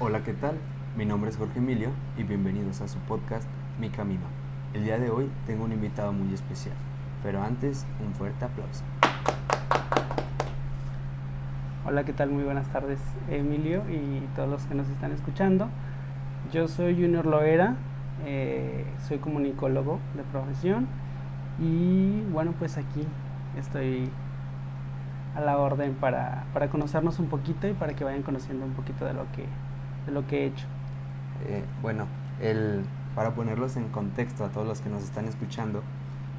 Hola, ¿qué tal? Mi nombre es Jorge Emilio y bienvenidos a su podcast Mi Camino. El día de hoy tengo un invitado muy especial, pero antes un fuerte aplauso. Hola, ¿qué tal? Muy buenas tardes, Emilio y todos los que nos están escuchando. Yo soy Junior Loera, soy comunicólogo de profesión y bueno, pues aquí estoy a la orden para conocernos un poquito y para que vayan conociendo un poquito de lo que he hecho. Bueno, para ponerlos en contexto a todos los que nos están escuchando,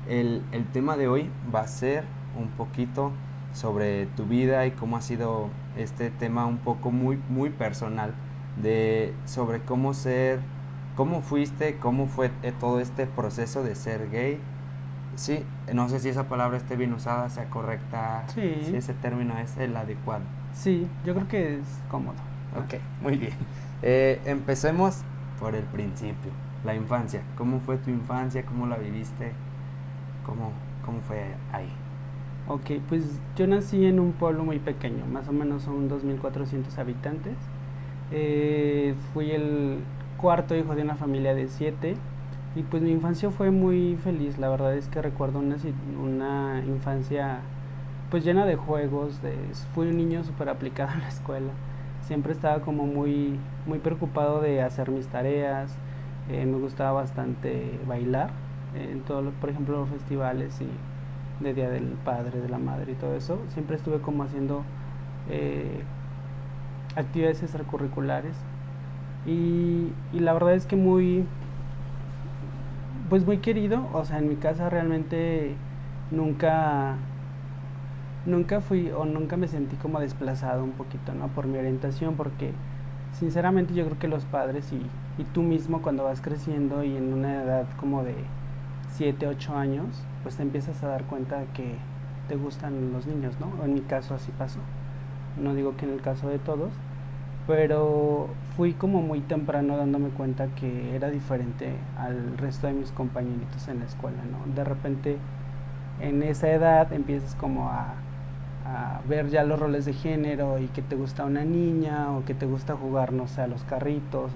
el tema de hoy va a ser un poquito sobre tu vida y cómo ha sido este tema un poco muy personal sobre cómo fuiste, cómo fue todo este proceso de ser gay. Sí, no sé si esa palabra esté bien usada, sea correcta, si Sí, ese término es el adecuado. sí, yo creo que es cómodo, ¿no? Ok, muy bien. Empecemos por el principio, la infancia. ¿Cómo fue tu infancia? ¿Cómo la viviste? ¿Cómo fue ahí? Ok, pues yo nací en un pueblo muy pequeño, más o menos son 2.400 habitantes. Fui el cuarto hijo de una familia de 7 y pues mi infancia fue muy feliz. La verdad es que recuerdo una infancia pues llena de juegos. Fui un niño súper aplicado en la escuela. Siempre estaba como muy preocupado de hacer mis tareas. Me gustaba bastante bailar en todos, por ejemplo, los festivales y de Día del Padre, de la Madre y todo eso. Siempre estuve como haciendo eh, actividades extracurriculares y la verdad es que pues muy querido. O sea, en mi casa realmente nunca nunca fui o nunca me sentí como desplazado un poquito, ¿no? Por mi orientación, porque sinceramente yo creo que los padres y tú mismo cuando vas creciendo y en una edad como de 7 8 años, pues te empiezas a dar cuenta de que te gustan los niños, ¿no? O en mi caso así pasó. No digo que en el caso de todos, pero fui como muy temprano dándome cuenta que era diferente al resto de mis compañeritos en la escuela, ¿no? De repente en esa edad empiezas como a ver ya los roles de género y que te gusta una niña o que te gusta jugar, no sé, a los carritos.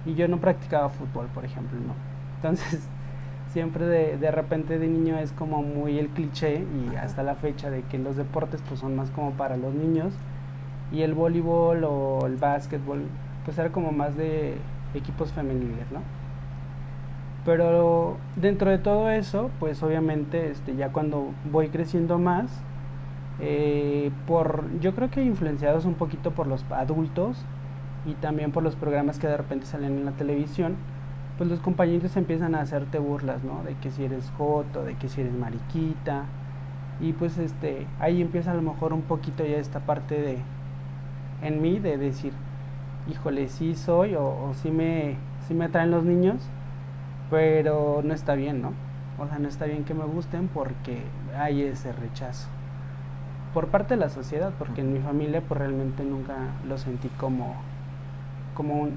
Y yo no practicaba fútbol, por ejemplo, ¿no? Entonces, siempre de repente de niño es como muy el cliché y Ajá. hasta la fecha de que los deportes pues son más como para los niños y el voleibol o el básquetbol pues era como más de equipos femeniles, ¿no? Pero dentro de todo eso, pues obviamente ya cuando voy creciendo más, yo creo que influenciados un poquito por los adultos y también por los programas que de repente salen en la televisión, pues los compañeros empiezan a hacerte burlas, ¿no? De que si eres joto, de que si eres mariquita. Y pues ahí empieza a lo mejor un poquito ya esta parte en mí de decir, híjole, sí soy o sí me atraen los niños, pero no está bien, ¿no? O sea, no está bien que me gusten porque hay ese rechazo por parte de la sociedad, porque en mi familia pues realmente nunca lo sentí como un,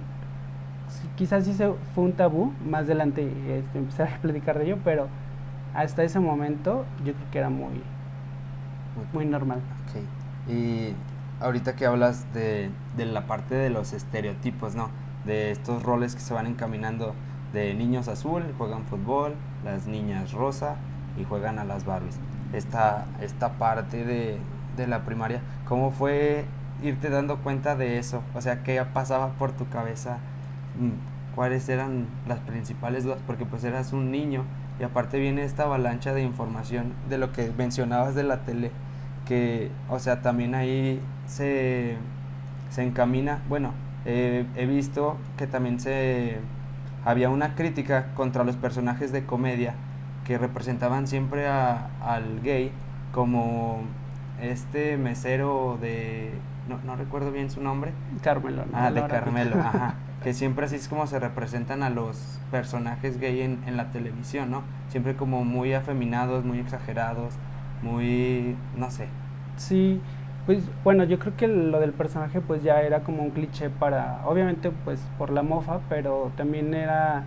quizás sí fue un tabú. Más adelante empezar a platicar de ello, pero hasta ese momento yo creo que era Muy muy normal. Ok. Y ahorita que hablas de la parte de los estereotipos, ¿no? De estos roles que se van encaminando de niños azul, juegan fútbol, las niñas rosa y juegan a las Barbies. Esta parte de la primaria, ¿cómo fue irte dando cuenta de eso? O sea, ¿qué pasaba por tu cabeza? ¿Cuáles eran las principales dudas? Porque pues eras un niño y aparte viene esta avalancha de información de lo que mencionabas de la tele, que, o sea, también ahí se encamina, bueno, he visto que también había una crítica contra los personajes de comedia que representaban siempre al gay como este mesero no recuerdo bien su nombre. Carmelo, ¿no? Ah, A la de hora Carmelo, pico. ajá. Que siempre así es como se representan a los personajes gay en la televisión, ¿no? Siempre como muy afeminados, muy exagerados, no sé. Sí, pues bueno, yo creo que lo del personaje pues ya era como un cliché para, obviamente pues por la mofa, pero también era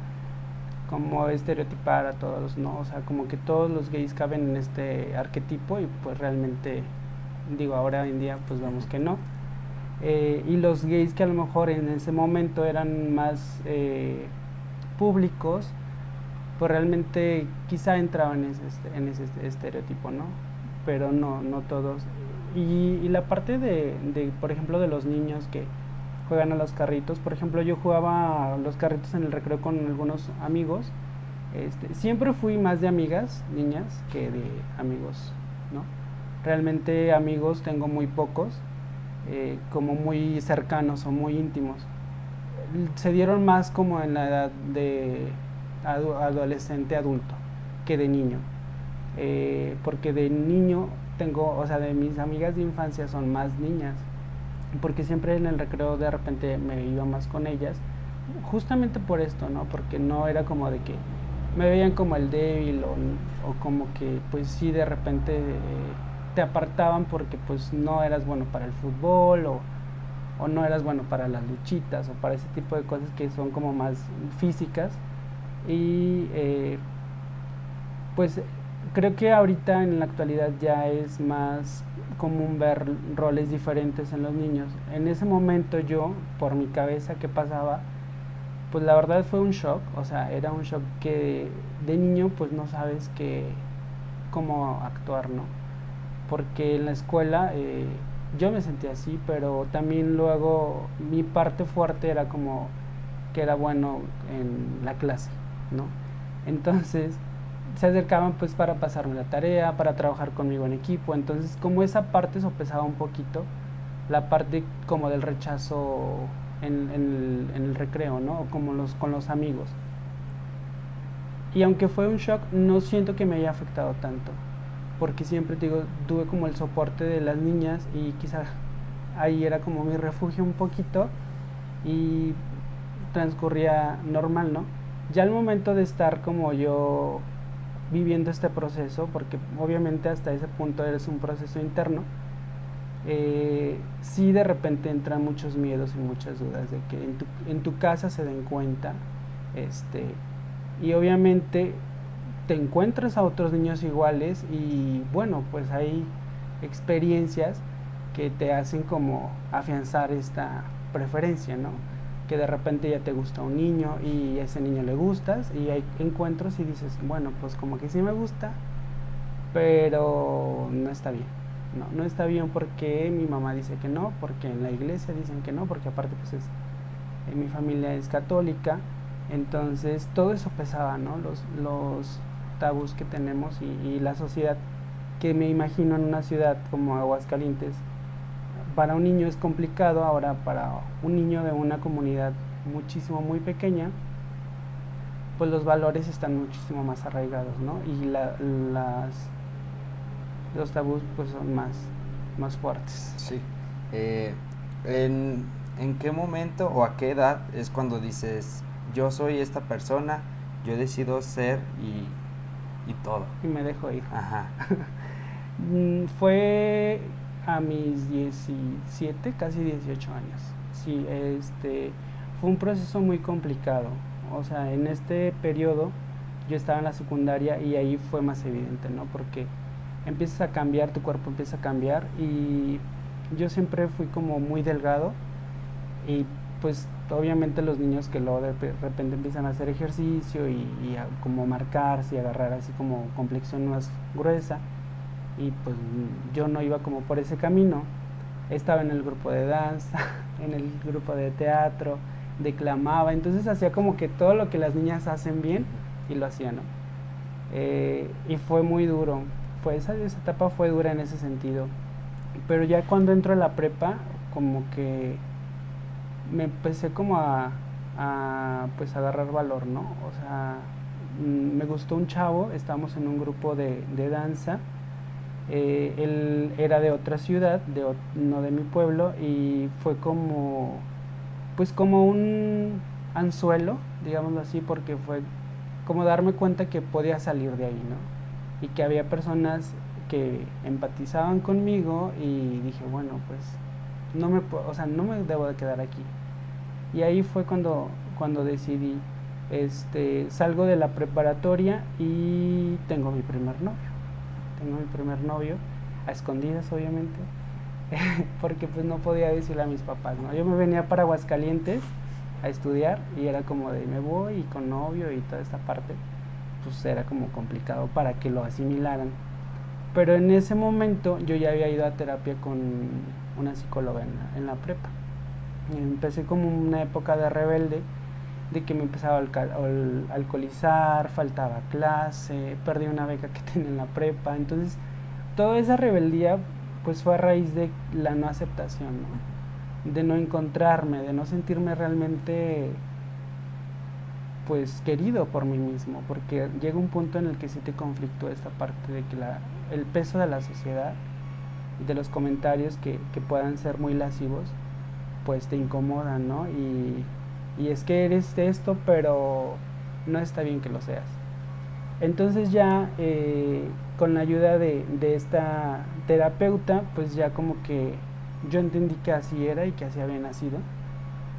como estereotipar a todos, ¿no? O sea, como que todos los gays caben en este arquetipo y pues realmente, digo, ahora en día pues vemos que no. y los gays que a lo mejor en ese momento eran más públicos, pues realmente quizá entraban en ese estereotipo, ¿no? Pero no, no todos. Y la parte por ejemplo, de los niños que juegan a los carritos, por ejemplo, yo jugaba a los carritos en el recreo con algunos amigos. Siempre fui más de amigas, niñas, que de amigos, ¿no? Realmente amigos tengo muy pocos, como muy cercanos o muy íntimos. Se dieron más como en la edad de adolescente, adulto, que de niño. Porque de niño tengo, o sea, de mis amigas de infancia son más niñas, porque siempre en el recreo de repente me iba más con ellas, justamente por esto, ¿no? Porque no era como de que me veían como el débil o como que pues sí de repente te apartaban porque pues no eras bueno para el fútbol o no eras bueno para las luchitas o para ese tipo de cosas que son como más físicas. Y pues creo que ahorita en la actualidad ya es más común ver roles diferentes en los niños. En ese momento yo, por mi cabeza que pasaba, pues la verdad fue un shock, o sea, era un shock que de niño pues no sabes cómo actuar, ¿no? Porque en la escuela yo me sentía así, pero también luego mi parte fuerte era como que era bueno en la clase, ¿no? Entonces se acercaban pues para pasarme la tarea, para trabajar conmigo en equipo, entonces como esa parte sopesaba un poquito la parte como del rechazo en el recreo, ¿no? Como con los amigos. Y aunque fue un shock, no siento que me haya afectado tanto, porque siempre digo, tuve como el soporte de las niñas y quizá ahí era como mi refugio un poquito y transcurría normal, ¿no? Ya al momento de estar como yo viviendo este proceso, porque obviamente hasta ese punto eres un proceso interno, sí de repente entran muchos miedos y muchas dudas de que en tu casa se den cuenta, y obviamente te encuentras a otros niños iguales y bueno, pues hay experiencias que te hacen como afianzar esta preferencia, ¿no? Que de repente ya te gusta un niño y a ese niño le gustas y hay encuentros y dices, bueno, pues como que sí me gusta, pero no está bien. No está bien porque mi mamá dice que no, porque en la iglesia dicen que no, porque aparte pues mi familia es católica, entonces todo eso pesaba, ¿no? Los tabús que tenemos y la sociedad que me imagino en una ciudad como Aguascalientes, para un niño es complicado, ahora para un niño de una comunidad muchísimo, muy pequeña, pues los valores están muchísimo más arraigados, ¿no? Y los tabús pues son más fuertes. Sí. Eh, ¿En qué momento o a qué edad es cuando dices, yo soy esta persona, yo decido ser y todo? Y me dejo ir. Ajá. Fue a mis 17, casi 18 años. Sí, fue un proceso muy complicado. O sea, en este periodo yo estaba en la secundaria y ahí fue más evidente, ¿no? Porque empiezas a cambiar, tu cuerpo empieza a cambiar y yo siempre fui como muy delgado y pues obviamente los niños que luego de repente empiezan a hacer ejercicio y a como marcarse y agarrar así como complexión más gruesa y pues yo no iba como por ese camino. Estaba en el grupo de danza, en el grupo de teatro, declamaba, entonces hacía como que todo lo que las niñas hacen bien y lo hacía, ¿no? Y fue muy duro, esa etapa fue dura en ese sentido, pero ya cuando entro a la prepa como que me empecé como pues agarrar valor, ¿no? O sea, me gustó un chavo, estábamos en un grupo de danza, él era de otra ciudad, no de mi pueblo, y fue como, pues como un anzuelo, digámoslo así, porque fue como darme cuenta que podía salir de ahí, ¿no? Y que había personas que empatizaban conmigo y dije, bueno, pues no me debo de quedar aquí. Y ahí fue cuando decidí, salgo de la preparatoria y tengo mi primer novio, a escondidas obviamente, porque pues no podía decirle a mis papás, ¿no? Yo me venía para Aguascalientes a estudiar y era como de me voy y con novio y toda esta parte, pues era como complicado para que lo asimilaran. Pero en ese momento yo ya había ido a terapia con una psicóloga en la prepa. Y empecé como una época de rebelde, de que me empezaba a alcoholizar, faltaba clase, perdí una beca que tenía en la prepa. Entonces, toda esa rebeldía pues fue a raíz de la no aceptación, ¿no? De no encontrarme, de no sentirme realmente pues querido por mí mismo, porque llega un punto en el que sí te conflictúa esta parte de que el peso de la sociedad y de los comentarios que puedan ser muy lascivos, pues te incomodan, ¿no? Y es que eres esto, pero no está bien que lo seas. Entonces ya con la ayuda de esta terapeuta, pues ya como que yo entendí que así era y que así había nacido,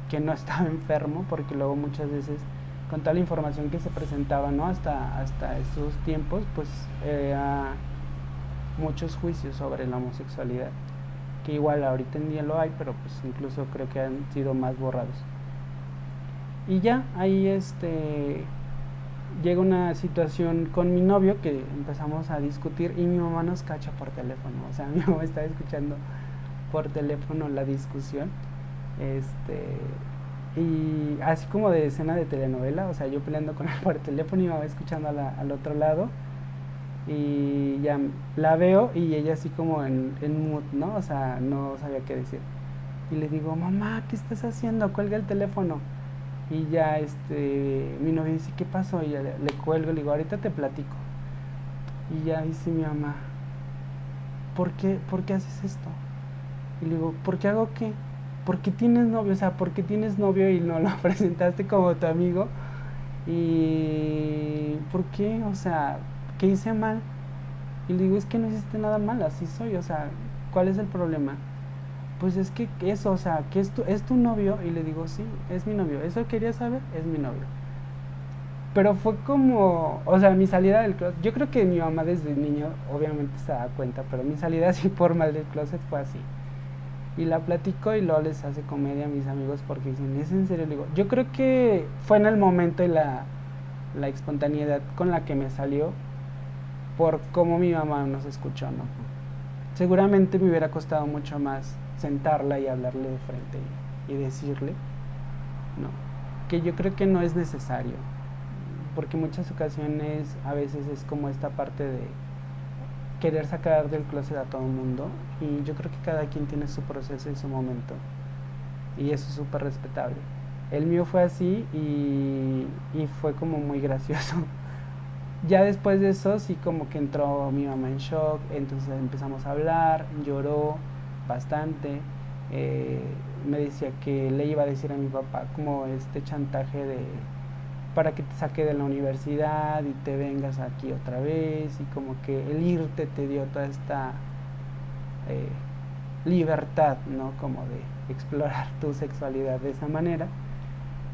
que no estaba enfermo, porque luego muchas veces con toda la información que se presentaba, ¿no? Hasta esos tiempos, pues muchos juicios sobre la homosexualidad, que igual ahorita en día lo hay, pero pues incluso creo que han sido más borrados. Y ya ahí llega una situación con mi novio que empezamos a discutir y mi mamá nos cacha por teléfono, o sea, mi mamá estaba escuchando por teléfono la discusión, y así como de escena de telenovela, o sea, yo peleando con él por teléfono y mi mamá escuchando al otro lado, y ya la veo y ella así como en mood, ¿no? O sea, no sabía qué decir. Y le digo, mamá, ¿qué estás haciendo? Cuelga el teléfono. Y ya mi novio dice, ¿qué pasó? Y ya le cuelgo y le digo, ahorita te platico. Y ya dice mi mamá, ¿por qué haces esto? Y le digo, ¿por qué hago qué? ¿Por qué tienes novio? O sea, ¿por qué tienes novio y no lo presentaste como tu amigo? ¿Y por qué? O sea, ¿qué hice mal? Y le digo, es que no hiciste nada mal, así soy, o sea, ¿cuál es el problema? Pues es que eso, o sea, que es tu novio. Y le digo, sí, es mi novio. ¿Eso quería saber? Es mi novio. Pero fue como, o sea, mi salida del closet, yo creo que mi mamá desde niño obviamente se da cuenta, pero mi salida así formal del closet fue así. Y la platico y luego les hace comedia a mis amigos porque dicen, ¿es en serio? Le digo, yo creo que fue en el momento y la espontaneidad con la que me salió por cómo mi mamá nos escuchó, ¿no? Seguramente me hubiera costado mucho más sentarla y hablarle de frente y decirle, no, que yo creo que no es necesario, porque muchas ocasiones a veces es como esta parte de querer sacar del closet a todo el mundo, y yo creo que cada quien tiene su proceso y su momento, y eso es súper respetable. El mío fue así y fue como muy gracioso. Ya después de eso sí como que entró mi mamá en shock, entonces empezamos a hablar, lloró bastante, me decía que le iba a decir a mi papá como este chantaje de para que te saque de la universidad y te vengas aquí otra vez, y como que el irte te dio toda esta libertad, ¿no? Como de explorar tu sexualidad de esa manera.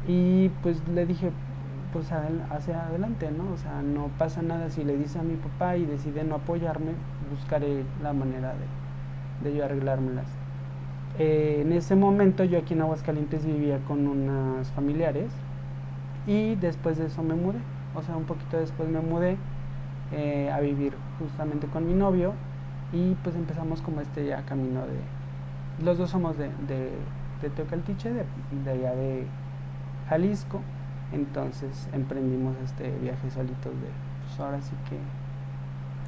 Y pues le dije, pues hacia adelante, ¿no? O sea, no pasa nada si le dice a mi papá y decide no apoyarme, buscaré la manera de yo arreglármelas. En ese momento yo aquí en Aguascalientes vivía con unas familiares y después de eso me mudé, o sea, un poquito después me mudé a vivir justamente con mi novio, y pues empezamos como ya camino de, los dos somos de Teocaltiche, de allá de Jalisco. Entonces emprendimos este viaje solitos de, pues ahora sí que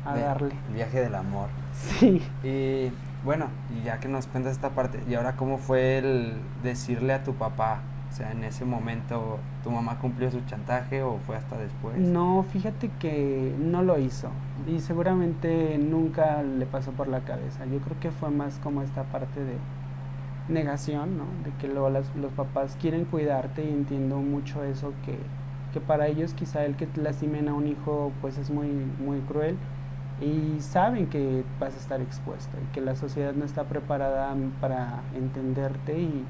a darle. El viaje del amor. Sí. Y bueno, y ya que nos cuentas esta parte, ¿y ahora cómo fue el decirle a tu papá? O sea, en ese momento, ¿tu mamá cumplió su chantaje o fue hasta después? No, fíjate que no lo hizo, y seguramente nunca le pasó por la cabeza. Yo creo que fue más como esta parte de negación, ¿no? De que luego los papás quieren cuidarte, y entiendo mucho eso, que para ellos quizá el que lastimen a un hijo pues es muy, muy cruel, y saben que vas a estar expuesto y que la sociedad no está preparada para entenderte, y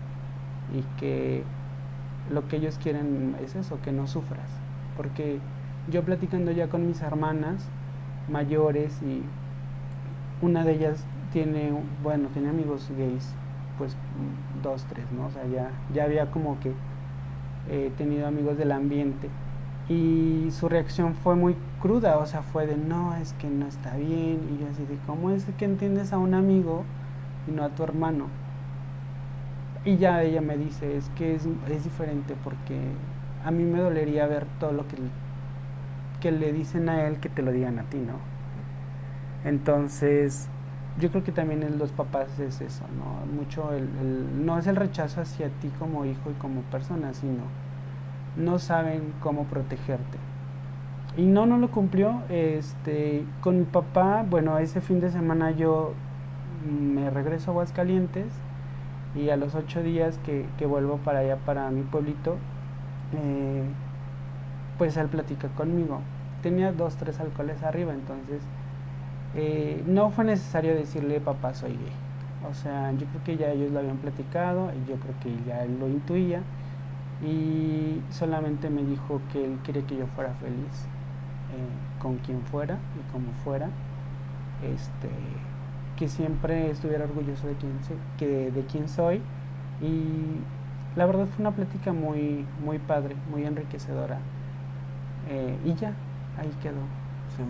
que lo que ellos quieren es eso, que no sufras. Porque yo platicando ya con mis hermanas mayores, y una de ellas tiene amigos gays, pues 2, 3, ¿no? O sea, ya había como que tenido amigos del ambiente y su reacción fue muy cruda, o sea, fue de no, es que no está bien, y yo así de cómo es que entiendes a un amigo y no a tu hermano. Y ya ella me dice, es que es diferente porque a mí me dolería ver todo lo que le dicen a él que te lo digan a ti, ¿no? Entonces, yo creo que también en los papás es eso, ¿no? Mucho no es el rechazo hacia ti como hijo y como persona, sino no saben cómo protegerte. Y no lo cumplió. Con mi papá, bueno, ese fin de semana yo me regreso a Aguascalientes y a los 8 días que vuelvo para allá, para mi pueblito, eh, pues él platica conmigo. Tenía 2, 3 alcoholes arriba, entonces no fue necesario decirle papá soy gay. O sea, yo creo que ya ellos lo habían platicado y yo creo que ya él lo intuía y solamente me dijo que él quería que yo fuera feliz con quien fuera y como fuera, que siempre estuviera orgulloso de quién soy, y la verdad fue una plática muy, muy padre, muy enriquecedora, y ya, ahí quedó. Sí,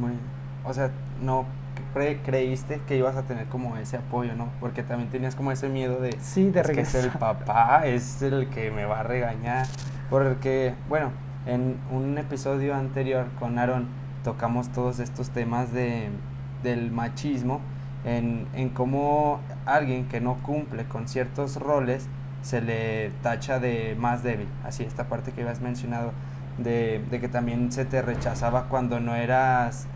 o sea, no creíste que ibas a tener como ese apoyo, ¿no? Porque también tenías como ese miedo de, sí, de es que es el papá, es el que me va a regañar. Porque, bueno, en un episodio anterior con Aaron tocamos todos estos temas del machismo, en cómo alguien que no cumple con ciertos roles se le tacha de más débil. Así, esta parte que habías mencionado, de que también se te rechazaba cuando no eras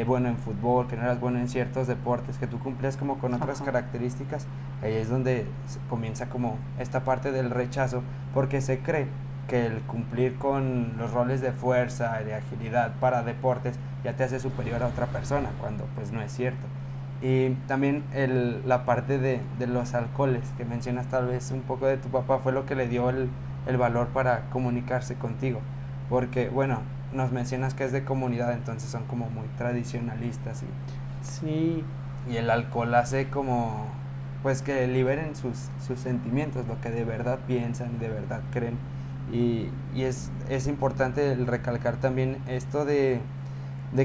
bueno en fútbol, que no eras bueno en ciertos deportes, que tú cumplías como con otras características. Ahí es donde comienza como esta parte del rechazo, porque se cree que el cumplir con los roles de fuerza y de agilidad para deportes ya te hace superior a otra persona, cuando pues no es cierto. Y también la parte de los alcoholes que mencionas, tal vez un poco de tu papá fue lo que le dio el valor para comunicarse contigo, porque bueno, nos mencionas que es de comunidad, entonces son como muy tradicionalistas sí. Y el alcohol hace como pues que liberen sus sentimientos, lo que de verdad piensan, de verdad creen, y es importante el recalcar también esto de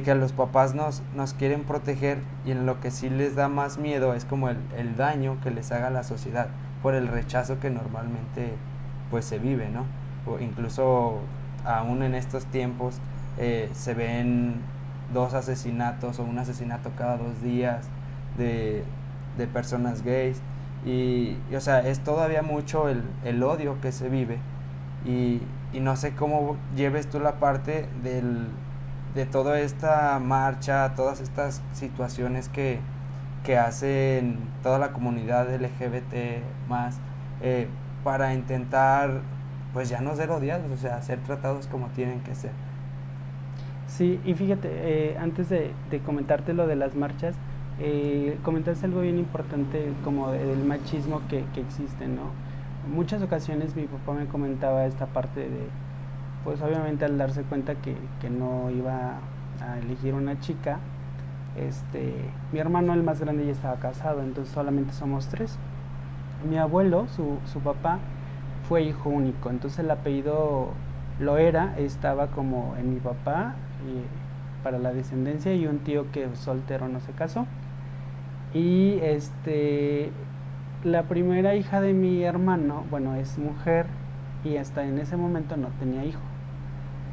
que a los papás nos quieren proteger, y en lo que sí les da más miedo es como el daño que les haga la sociedad por el rechazo que normalmente pues se vive, ¿no? O incluso aún en estos tiempos se ven 2 asesinatos o un asesinato cada 2 días de personas gays, o sea, es todavía mucho el odio que se vive, y no sé cómo lleves tú la parte de toda esta marcha, todas estas situaciones que hacen toda la comunidad LGBT más, para intentar pues ya no ser odiados, o sea, ser tratados como tienen que ser. Sí, y fíjate, antes de comentarte lo de las marchas, comentaste algo bien importante como del machismo que existe, ¿no? En muchas ocasiones mi papá me comentaba esta parte de, pues obviamente al darse cuenta que no iba a elegir una chica, mi hermano el más grande ya estaba casado, entonces solamente somos 3. Mi abuelo, su papá, fue hijo único, entonces el apellido estaba como en mi papá, para la descendencia, y un tío que soltero no se casó. Y la primera hija de mi hermano, bueno, es mujer, y hasta en ese momento no tenía hijo.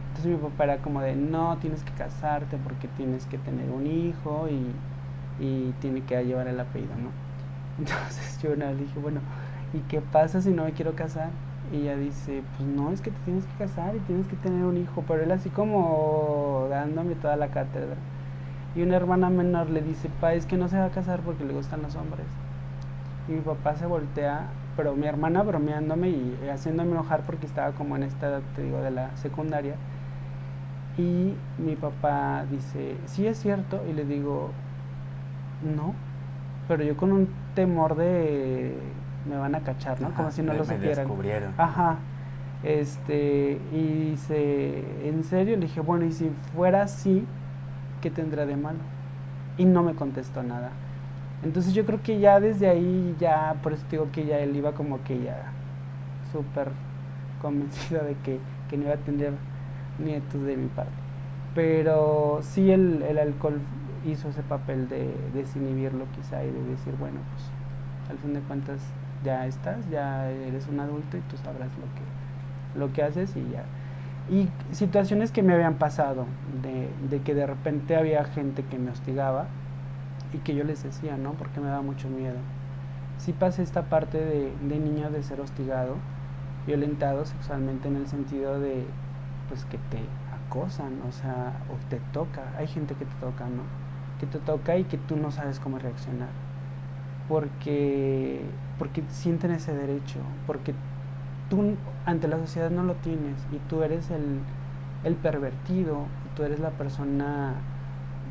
Entonces mi papá era como de, no, tienes que casarte porque tienes que tener un hijo y tiene que llevar el apellido, ¿no? Entonces yo le dije, bueno, ¿y qué pasa si no me quiero casar? Y ella dice, pues no, es que te tienes que casar y tienes que tener un hijo. Pero él así como dándome toda la cátedra. Y una hermana menor le dice, pa, es que no se va a casar porque le gustan los hombres. Y mi papá se voltea, pero mi hermana bromeándome y haciéndome enojar porque estaba como en esta edad, te digo, de la secundaria. Y mi papá dice, sí es cierto. Y le digo, no, pero yo con un temor de me van a cachar, ¿no? Ajá, como si no lo supieran. Descubrieron. Ajá. Y dice, ¿en serio? Le dije, bueno, y si fuera así, ¿qué tendrá de malo? Y no me contestó nada. Entonces yo creo que ya desde ahí, ya, por eso digo que ya él iba como que ya súper convencido de que no iba a tener nietos de mi parte. Pero sí el alcohol hizo ese papel de desinhibirlo quizá y de decir, bueno, pues al fin de cuentas ya estás, ya eres un adulto y tú sabrás lo que haces y ya. Y situaciones que me habían pasado, de que de repente había gente que me hostigaba y que yo les decía, ¿no? Porque me daba mucho miedo. Sí pasé esta parte de niño de ser hostigado, violentado sexualmente en el sentido de, pues que te acosan, o sea, o te toca. Hay gente que te toca, ¿no? Que te toca y que tú no sabes cómo reaccionar. Porque sienten ese derecho, porque tú ante la sociedad no lo tienes y tú eres el pervertido, tú eres la persona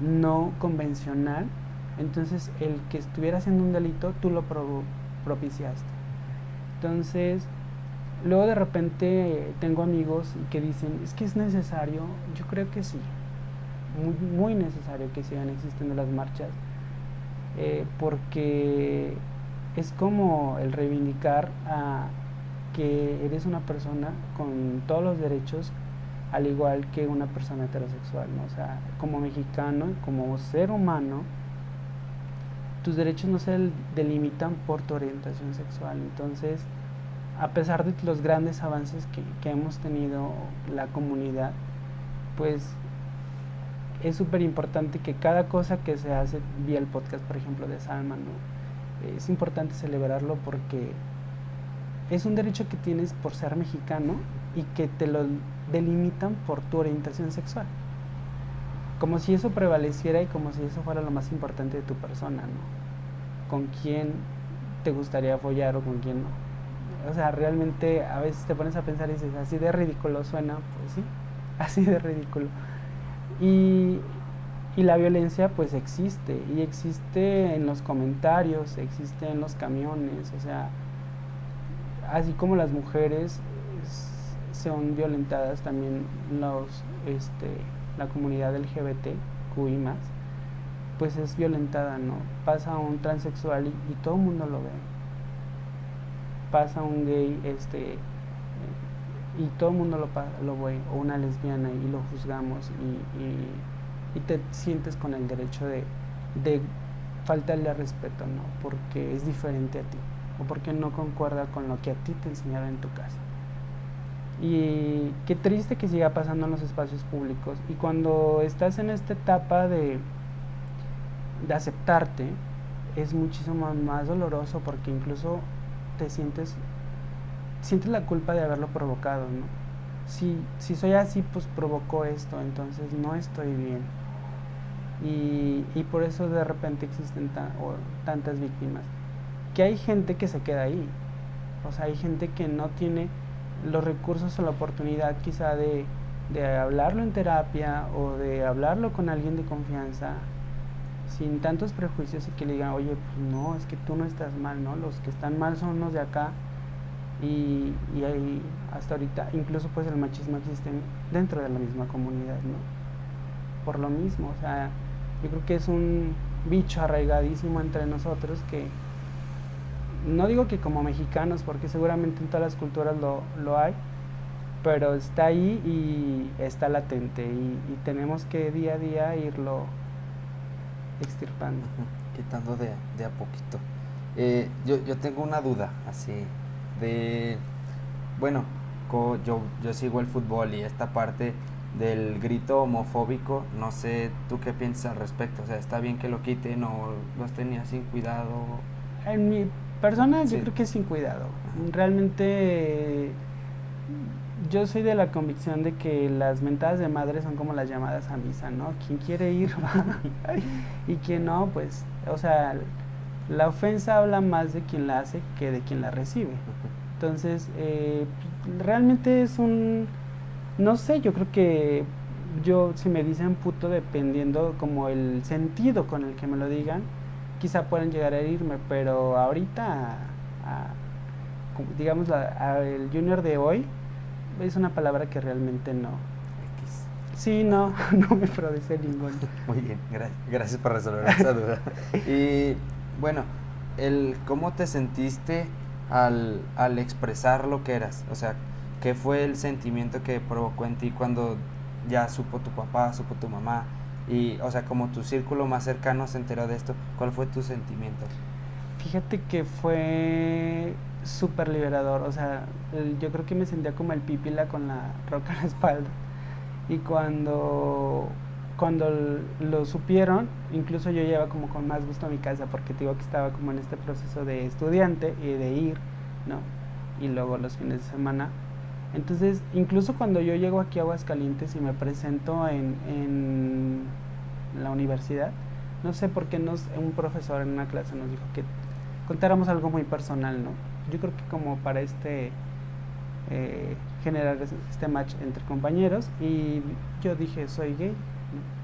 no convencional, entonces el que estuviera haciendo un delito tú lo propiciaste. Entonces, luego de repente tengo amigos que dicen, es que es necesario, yo creo que sí, muy, muy necesario que sigan existiendo las marchas, porque es como el reivindicar a que eres una persona con todos los derechos al igual que una persona heterosexual, ¿no? O sea, como mexicano, como ser humano, tus derechos no se delimitan por tu orientación sexual. Entonces, a pesar de los grandes avances que hemos tenido la comunidad, pues es súper importante que cada cosa que se hace, vía el podcast, por ejemplo, de Salma, ¿no? Es importante celebrarlo porque es un derecho que tienes por ser mexicano y que te lo delimitan por tu orientación sexual. Como si eso prevaleciera y como si eso fuera lo más importante de tu persona, ¿no? Con quién te gustaría follar o con quién no. O sea, realmente a veces te pones a pensar y dices, así de ridículo suena, pues sí, así de ridículo. Y, y la violencia pues existe, y existe en los comentarios, existe en los camiones, o sea, así como las mujeres son violentadas, también la comunidad LGBTQI+, pues es violentada, ¿no? Pasa un transexual y todo el mundo lo ve. Pasa un gay y todo el mundo lo ve, o una lesbiana y lo juzgamos y te sientes con el derecho de faltarle respeto, ¿no? Porque es diferente a ti o porque no concuerda con lo que a ti te enseñaron en tu casa. Y qué triste que siga pasando en los espacios públicos. Y cuando estás en esta etapa de aceptarte, es muchísimo más doloroso porque incluso te sientes la culpa de haberlo provocado, ¿no? Si soy así, pues provocó esto, entonces no estoy bien. Y por eso de repente existen tantas víctimas. Que hay gente que se queda ahí. O sea, hay gente que no tiene los recursos o la oportunidad quizá de hablarlo en terapia o de hablarlo con alguien de confianza sin tantos prejuicios y que le digan, oye, pues no, es que tú no estás mal, ¿no? Los que están mal son los de acá y ahí hasta ahorita incluso pues el machismo existe dentro de la misma comunidad, ¿no? Por lo mismo, o sea, yo creo que es un bicho arraigadísimo entre nosotros que no digo que como mexicanos, porque seguramente en todas las culturas lo hay, pero está ahí y está latente y tenemos que día a día irlo extirpando. Quitando de a poquito. Yo tengo una duda, así, de, bueno, yo sigo el fútbol y esta parte del grito homofóbico, no sé, ¿tú qué piensas al respecto? O sea, ¿está bien que lo quiten o los tenía sin cuidado? En mi persona Sí. yo creo que es sin cuidado. Realmente yo soy de la convicción de que las mentadas de madre son como las llamadas a misa, ¿no? Quien quiere ir va y quien no, pues, o sea, la ofensa habla más de quien la hace que de quien la recibe. Entonces, realmente es no sé, yo creo que si me dicen puto, dependiendo como el sentido con el que me lo digan, quizá pueden llegar a herirme, pero ahorita, digamos, el junior de hoy es una palabra que realmente no. X. Sí, no, no me produce ningún. Muy bien, gracias por resolver esa duda. Y bueno, ¿cómo te sentiste al expresar lo que eras? O sea, ¿qué fue el sentimiento que provocó en ti cuando ya supo tu papá, supo tu mamá? Y, o sea, como tu círculo más cercano se enteró de esto, ¿cuál fue tu sentimiento? Fíjate que fue súper liberador, o sea, yo creo que me sentía como el pípila con la roca en la espalda. Y cuando lo supieron, incluso yo llevaba como con más gusto a mi casa, porque te digo que estaba como en este proceso de estudiante y de ir, ¿no? Y luego los fines de semana. Entonces, incluso cuando yo llego aquí a Aguascalientes y me presento en la universidad, no sé por qué un profesor en una clase nos dijo que contáramos algo muy personal, ¿no? Yo creo que como para generar este match entre compañeros, y yo dije soy gay, ¿no?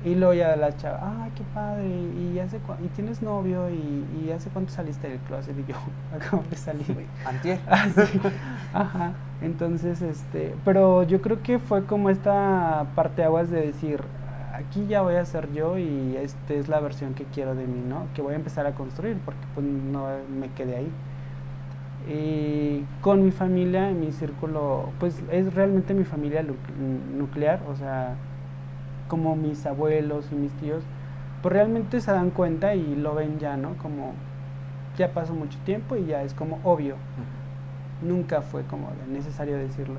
Y luego ya la chava, ay, qué padre, y tienes novio, y hace cuánto saliste del closet, y yo acabo de salir. Antier. Ah, sí. Ajá. Entonces, pero yo creo que fue como esta parteaguas de decir, aquí ya voy a ser yo y esta es la versión que quiero de mí, ¿no? Que voy a empezar a construir, porque pues no me quedé ahí. Y con mi familia, en mi círculo, pues es realmente mi familia nuclear, o sea, como mis abuelos y mis tíos, pues realmente se dan cuenta y lo ven ya, ¿no? Como ya pasó mucho tiempo y ya es como obvio. Nunca fue como necesario decirlo.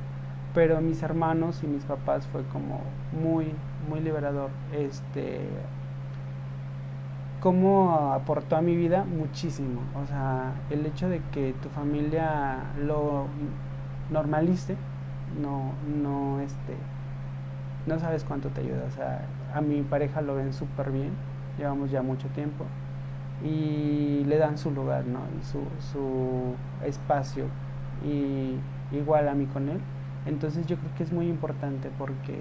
Pero mis hermanos y mis papás fue como muy, muy liberador. Cómo aportó a mi vida muchísimo. O sea, el hecho de que tu familia lo normalice, no, no, no sabes cuánto te ayuda. O sea, a mi pareja lo ven súper bien, llevamos ya mucho tiempo y le dan su lugar, ¿no? Y su espacio, y igual a mí con él. Entonces yo creo que es muy importante porque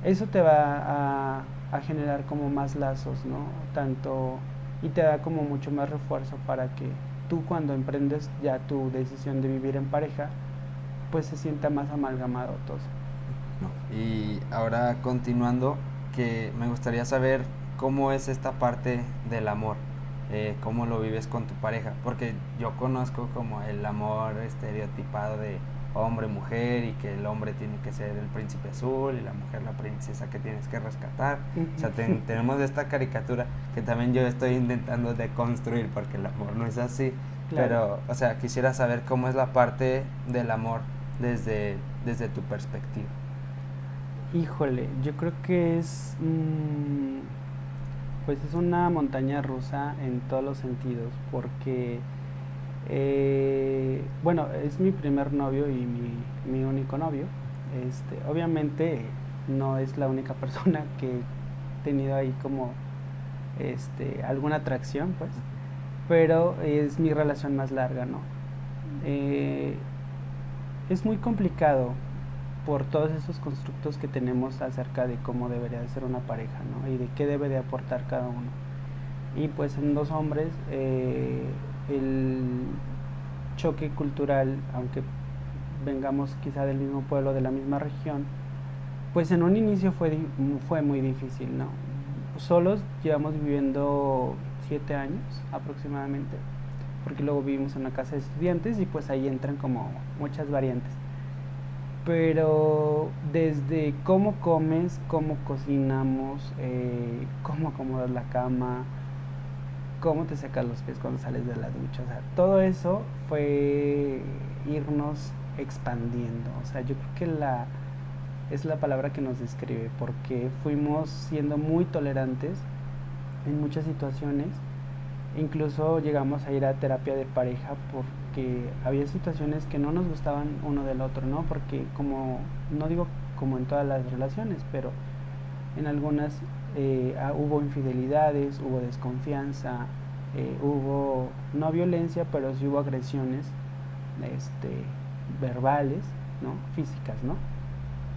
eso te va a generar como más lazos, ¿no? Tanto, y te da como mucho más refuerzo para que tú cuando emprendes ya tu decisión de vivir en pareja, pues se sienta más amalgamado todo. No. Y ahora continuando, que me gustaría saber cómo es esta parte del amor, cómo lo vives con tu pareja, porque yo conozco como el amor estereotipado de hombre-mujer y que el hombre tiene que ser el príncipe azul y la mujer la princesa que tienes que rescatar. O sea, tenemos esta caricatura que también yo estoy intentando deconstruir porque el amor no es así. Claro. Pero, o sea, quisiera saber cómo es la parte del amor desde tu perspectiva. Híjole, yo creo que pues es una montaña rusa en todos los sentidos, porque, bueno, es mi primer novio y mi único novio. Obviamente no es la única persona que he tenido ahí como, alguna atracción, pues, pero es mi relación más larga, ¿no? Eh, es muy complicado por todos esos constructos que tenemos acerca de cómo debería de ser una pareja, ¿no? Y de qué debe de aportar cada uno. Y pues en dos hombres, el choque cultural, aunque vengamos quizá del mismo pueblo, de la misma región, pues en un inicio fue muy difícil, ¿no? Solos llevamos viviendo 7 años aproximadamente, porque luego vivimos en una casa de estudiantes y pues ahí entran como muchas variantes. Pero desde cómo comes, cómo cocinamos, cómo acomodas la cama, cómo te secas los pies cuando sales de la ducha, o sea, todo eso fue irnos expandiendo. O sea, yo creo que es la palabra que nos describe, porque fuimos siendo muy tolerantes en muchas situaciones. Incluso llegamos a ir a terapia de pareja porque había situaciones que no nos gustaban uno del otro, ¿no? Porque como, no digo como en todas las relaciones, pero en algunas hubo infidelidades, hubo desconfianza, hubo no violencia, pero sí hubo agresiones, verbales, ¿no? Físicas, ¿no?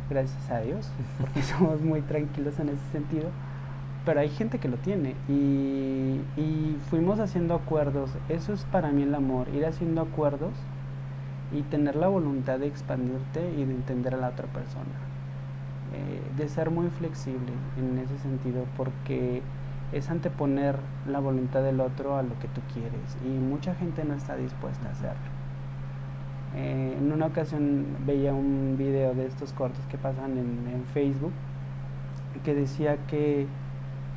Gracias a Dios, porque somos muy tranquilos en ese sentido. Pero hay gente que lo tiene y fuimos haciendo acuerdos. Eso es para mí el amor, ir haciendo acuerdos y tener la voluntad de expandirte y de entender a la otra persona, de ser muy flexible en ese sentido, porque es anteponer la voluntad del otro a lo que tú quieres, y mucha gente no está dispuesta a hacerlo. En una ocasión veía un video de estos cortos que pasan en Facebook, que decía que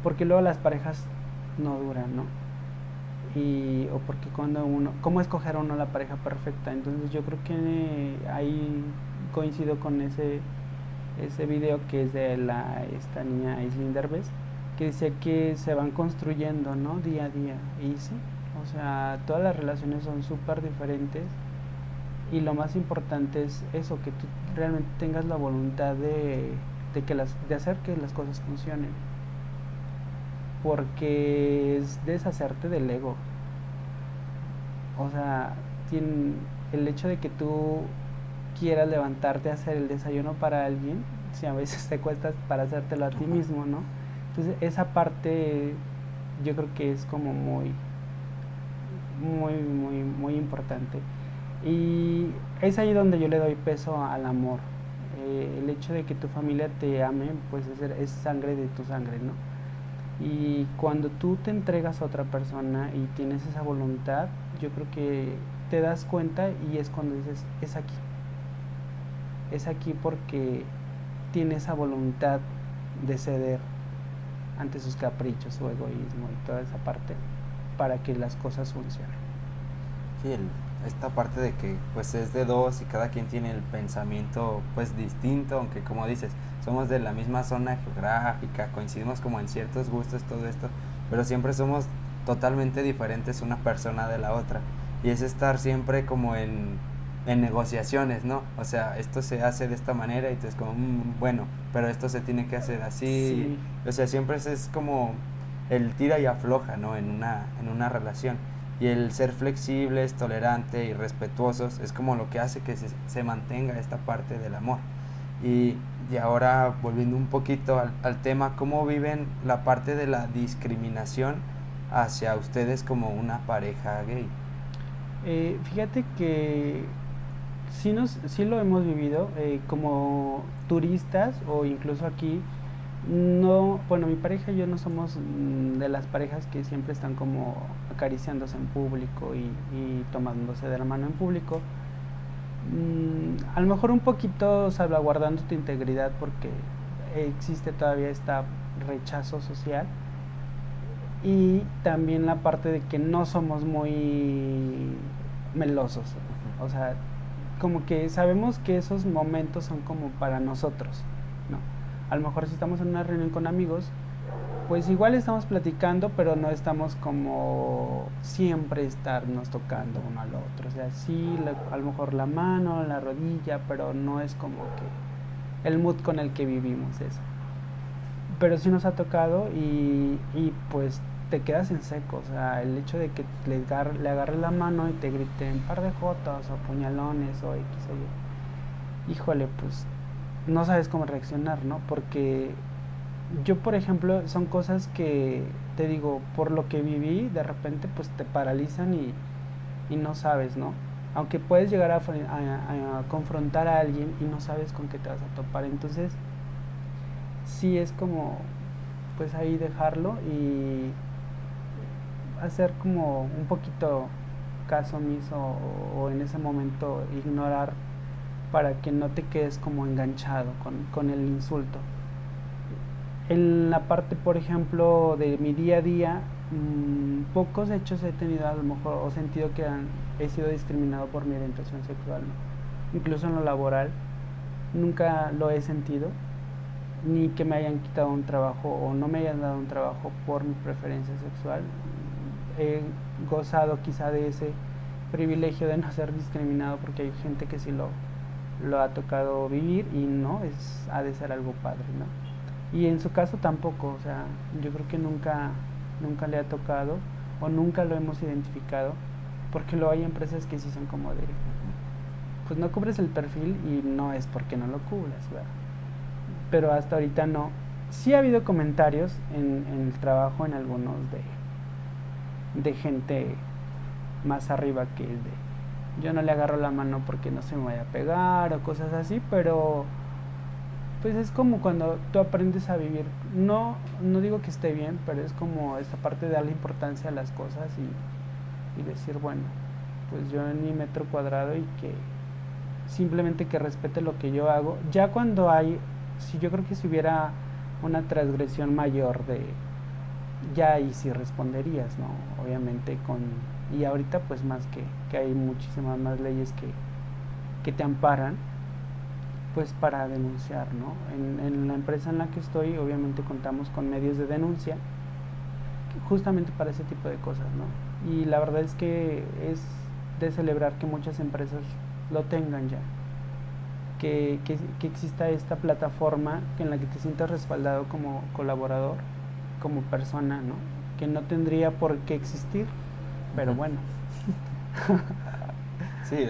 porque luego las parejas no duran, ¿no? O porque cuando cómo escoger uno la pareja perfecta. Entonces yo creo que ahí coincido con ese video que es de esta niña Aislinn Derbez, que dice que se van construyendo, ¿no? Día a día. Y sí, o sea, todas las relaciones son súper diferentes, y lo más importante es eso, que tú realmente tengas la voluntad de hacer que las cosas funcionen, porque es deshacerte del ego. O sea, el hecho de que tú quieras levantarte a hacer el desayuno para alguien, si a veces te cuesta para hacértelo a ti mismo, ¿no? Entonces esa parte yo creo que es como muy importante, y es ahí donde yo le doy peso al amor. El hecho de que tu familia te ame, pues es sangre de tu sangre, ¿no? Y cuando tú te entregas a otra persona y tienes esa voluntad, yo creo que te das cuenta, y es cuando dices, es aquí porque tiene esa voluntad de ceder ante sus caprichos, su egoísmo y toda esa parte, para que las cosas funcionen. Sí, esta parte de que pues es de dos y cada quien tiene el pensamiento pues distinto, aunque como dices, somos de la misma zona geográfica, coincidimos como en ciertos gustos, todo esto, pero siempre somos totalmente diferentes una persona de la otra, y es estar siempre como en negociaciones, ¿no? O sea, esto se hace de esta manera y tú es como, bueno, pero esto se tiene que hacer así. Sí. O sea, siempre es como el tira y afloja, ¿no? En una relación. Y el ser flexibles, tolerantes y respetuosos es como lo que hace que se mantenga esta parte del amor. Y ahora, volviendo un poquito al tema, ¿cómo viven la parte de la discriminación hacia ustedes como una pareja gay? Fíjate que sí lo hemos vivido, como turistas, o incluso aquí. No, bueno, mi pareja y yo no somos de las parejas que siempre están como acariciándose en público y tomándose de la mano en público. A lo mejor un poquito salvaguardando tu integridad, porque existe todavía este rechazo social, y también la parte de que no somos muy melosos. O sea, como que sabemos que esos momentos son como para nosotros, ¿no? A lo mejor si estamos en una reunión con amigos, pues igual estamos platicando, pero no estamos como siempre estarnos tocando uno al otro. O sea, sí, a lo mejor la mano, la rodilla, pero no es como que el mood con el que vivimos eso. Pero sí nos ha tocado, y pues te quedas en seco. O sea, el hecho de que le agarres la mano y te griten par de jotas o puñalones o X o Y, híjole, pues no sabes cómo reaccionar, ¿no? Porque yo, por ejemplo, son cosas que, te digo, por lo que viví, de repente pues te paralizan, y no sabes, ¿no? Aunque puedes llegar a confrontar a alguien y no sabes con qué te vas a topar. Entonces sí es como pues ahí dejarlo y hacer como un poquito caso omiso, o en ese momento ignorar, para que no te quedes como enganchado con el insulto. En la parte, por ejemplo, de mi día a día, pocos hechos he tenido a lo mejor, o sentido que he sido discriminado por mi orientación sexual, ¿no? Incluso en lo laboral nunca lo he sentido, ni que me hayan quitado un trabajo o no me hayan dado un trabajo por mi preferencia sexual. He gozado quizá de ese privilegio de no ser discriminado, porque hay gente que sí lo ha tocado vivir, y no, ha de ser algo padre, ¿no? Y en su caso tampoco, o sea, yo creo que nunca le ha tocado, o nunca lo hemos identificado, porque luego hay empresas que sí son como de, pues no cubres el perfil, y no es porque no lo cubras, ¿verdad? Pero hasta ahorita no. Sí ha habido comentarios en el trabajo, en algunos de gente más arriba, que el de yo no le agarro la mano porque no se me vaya a pegar, o cosas así, pero Pues es como cuando tú aprendes a vivir. No, no digo que esté bien, pero es como esta parte de darle importancia a las cosas y decir, bueno, pues yo en mi metro cuadrado y que simplemente que respete lo que yo hago. Ya cuando hay, si yo creo que si hubiera una transgresión mayor de, ya ahí sí responderías, ¿no? Obviamente con, y ahorita pues más que hay muchísimas más leyes que te amparan, pues para denunciar, ¿no? En la empresa en la que estoy, obviamente contamos con medios de denuncia, justamente para ese tipo de cosas, ¿no? Y la verdad es que es de celebrar que muchas empresas lo tengan ya, que exista esta plataforma en la que te sientas respaldado como colaborador, como persona, ¿no? Que no tendría por qué existir, pero bueno. Sí,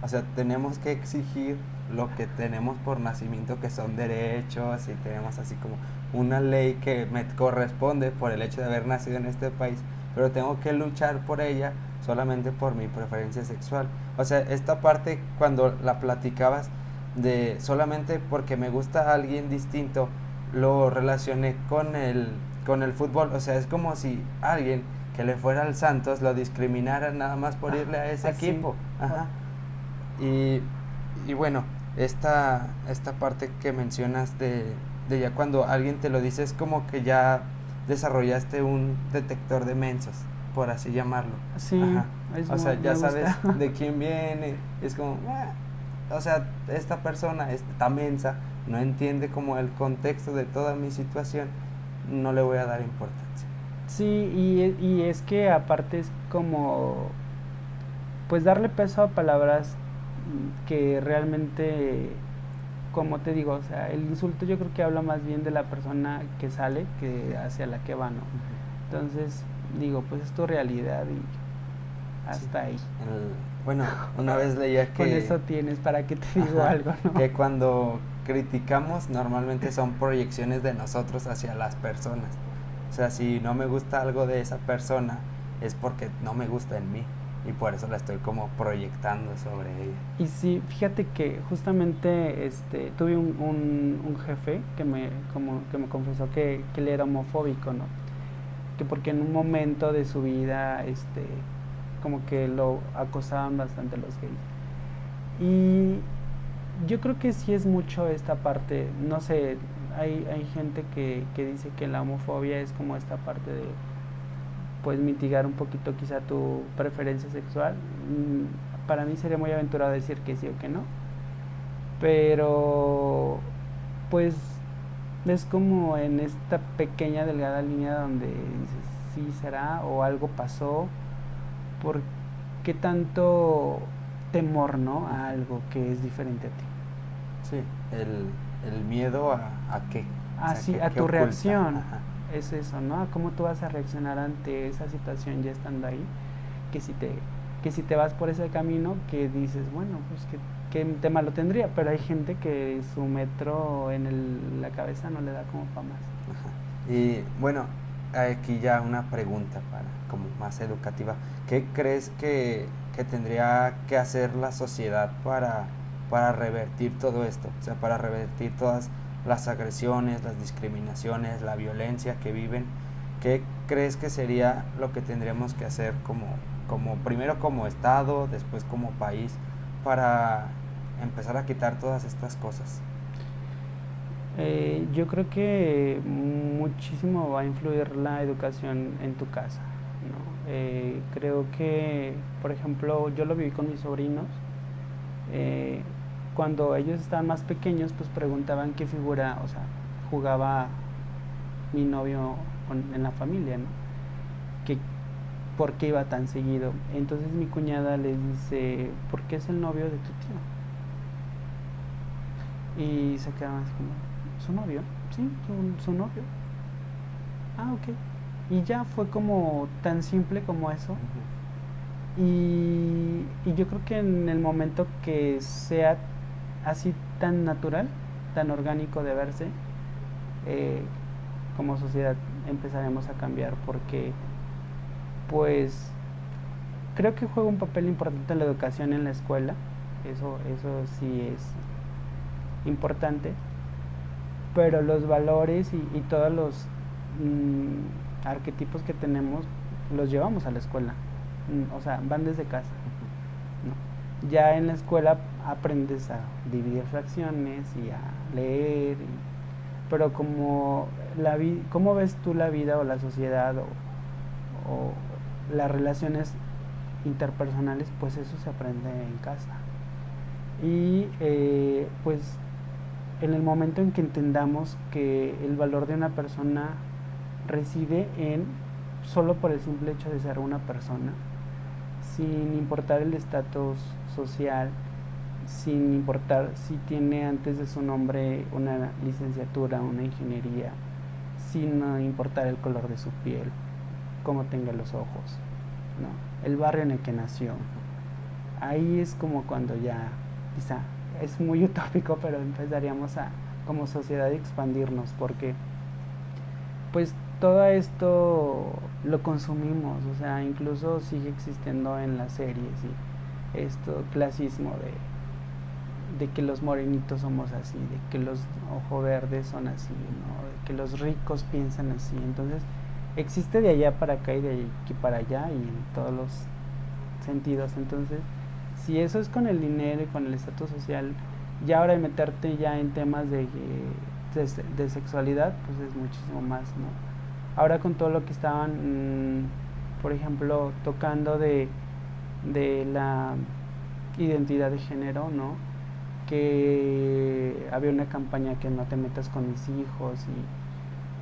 o sea, tenemos que exigir lo que tenemos por nacimiento, que son derechos, y tenemos así como una ley que me corresponde por el hecho de haber nacido en este país, pero tengo que luchar por ella solamente por mi preferencia sexual. O sea, esta parte cuando la platicabas de solamente porque me gusta alguien distinto, lo relacioné con el fútbol. O sea, es como si alguien que le fuera al Santos lo discriminara nada más por irle a ese Así. equipo. Ajá. Y bueno, esta parte que mencionas de ya cuando alguien te lo dice, es como que ya desarrollaste un detector de mensos, por así llamarlo. Sí, Ajá. es O sea, me ya gusta. sabes de quién viene. Es como, o sea, esta persona, esta mensa, no entiende como el contexto de toda mi situación, no le voy a dar importancia. Sí, y es que aparte es como, pues darle peso a palabras que realmente, como te digo, o sea, el insulto yo creo que habla más bien de la persona que sale que hacia la que va, ¿no? Entonces, digo, pues es tu realidad y hasta ahí. Bueno, una vez leía que... Con eso tienes, ¿para qué te digo algo, no? Que cuando criticamos normalmente son proyecciones de nosotros hacia las personas. O sea, si no me gusta algo de esa persona, es porque no me gusta en mí, y por eso la estoy como proyectando sobre ella. Y sí, fíjate que justamente tuve un jefe que me confesó que él era homofóbico, ¿no? Que porque en un momento de su vida como que lo acosaban bastante los gays. Y yo creo que sí es mucho esta parte, no sé, hay gente que dice que la homofobia es como esta parte de, pues, mitigar un poquito quizá tu preferencia sexual. Para mí sería muy aventurado decir que sí o que no, pero pues es como en esta pequeña delgada línea donde dices sí será o algo pasó, ¿por qué tanto temor, no, a algo que es diferente a ti? Sí, el miedo a qué. Ah, O sea, sí, a ¿qué tu oculta? reacción. Ajá. Es eso, ¿no? A cómo tú vas a reaccionar ante esa situación ya estando ahí. Que si te vas por ese camino, que dices, bueno, pues qué tema lo tendría. Pero hay gente que su metro en la cabeza no le da como para más. Ajá. Y bueno, aquí ya una pregunta para como más educativa. ¿Qué crees que tendría que hacer la sociedad para revertir todo esto? O sea, para revertir todas las agresiones, las discriminaciones, la violencia que viven. ¿Qué crees que sería lo que tendríamos que hacer como primero como Estado, después como país, para empezar a quitar todas estas cosas? Yo creo que muchísimo va a influir la educación en tu casa, ¿no? Creo que, por ejemplo, yo lo viví con mis sobrinos. Cuando ellos estaban más pequeños, pues preguntaban qué figura, o sea, jugaba mi novio en la familia, ¿no? Que por qué iba tan seguido. Entonces mi cuñada les dice, ¿por qué es el novio de tu tío? Y se quedaban así como, ¿su novio? Sí, su novio. Ah, ok. Y ya fue como tan simple como eso. Y yo creo que en el momento que sea así tan natural, tan orgánico de verse, como sociedad empezaremos a cambiar porque pues creo que juega un papel importante en la educación en la escuela, eso sí es importante, pero los valores y todos los arquetipos que tenemos los llevamos a la escuela, o sea, van desde casa, ¿no? Ya en la escuela aprendes a dividir fracciones y a leer, pero como ¿cómo ves tú la vida o la sociedad o las relaciones interpersonales? Pues eso se aprende en casa. Y pues en el momento en que entendamos que el valor de una persona reside en solo por el simple hecho de ser una persona, sin importar el estatus social, sin importar si tiene antes de su nombre una licenciatura, una ingeniería, sin importar el color de su piel, cómo tenga los ojos, ¿no? El barrio en el que nació. Ahí es como cuando ya, quizá, es muy utópico, pero empezaríamos a, como sociedad, expandirnos, porque pues todo esto lo consumimos, o sea, incluso sigue existiendo en las series y esto clasismo de que los morenitos somos así, de que los ojo verdes son así, ¿no? De que los ricos piensan así. Entonces existe de allá para acá y de aquí para allá y en todos los sentidos. Entonces, si eso es con el dinero y con el estatus social, ya ahora de meterte ya en temas de sexualidad, pues es muchísimo más, ¿no? Ahora con todo lo que estaban, por ejemplo, tocando de la identidad de género, ¿no? Que había una campaña que no te metas con mis hijos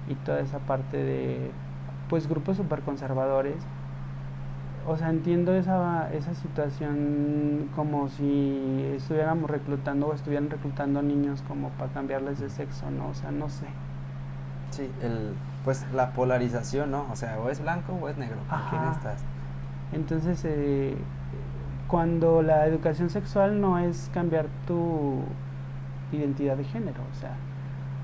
y toda esa parte de, pues, grupos súper conservadores. O sea, entiendo esa situación como si estuviéramos reclutando o estuvieran reclutando niños como para cambiarles de sexo, ¿no? O sea, no sé. Sí, pues la polarización, ¿no? O sea, o es blanco o es negro. ¿Con quién estás? Entonces, cuando la educación sexual no es cambiar tu identidad de género, o sea,